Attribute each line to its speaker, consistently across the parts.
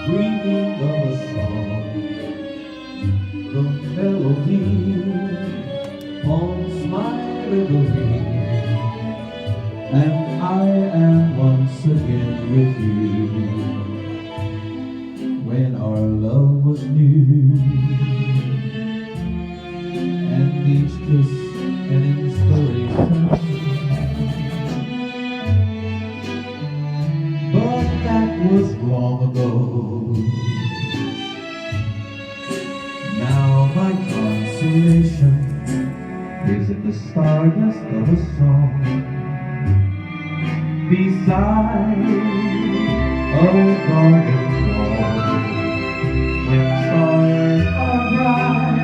Speaker 1: dreaming of a song. The melody haunts my memory, and I am once again with you. When our love was new, and each kiss an inspiration. But that was long ago. Now my consolation is in the stardust of a song beside a garden wall. When stars are bright,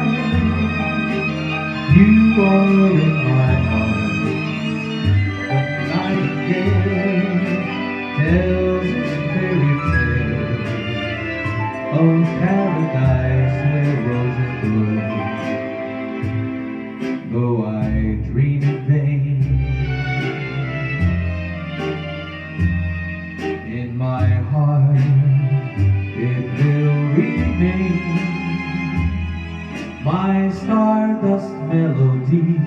Speaker 1: you are in my arms. The nightingale tells its fairy tale of paradise where roses bloom. Though I dream in vain, in my heart it will remain my stardust melody,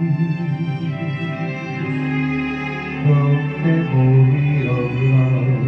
Speaker 1: the memory of love.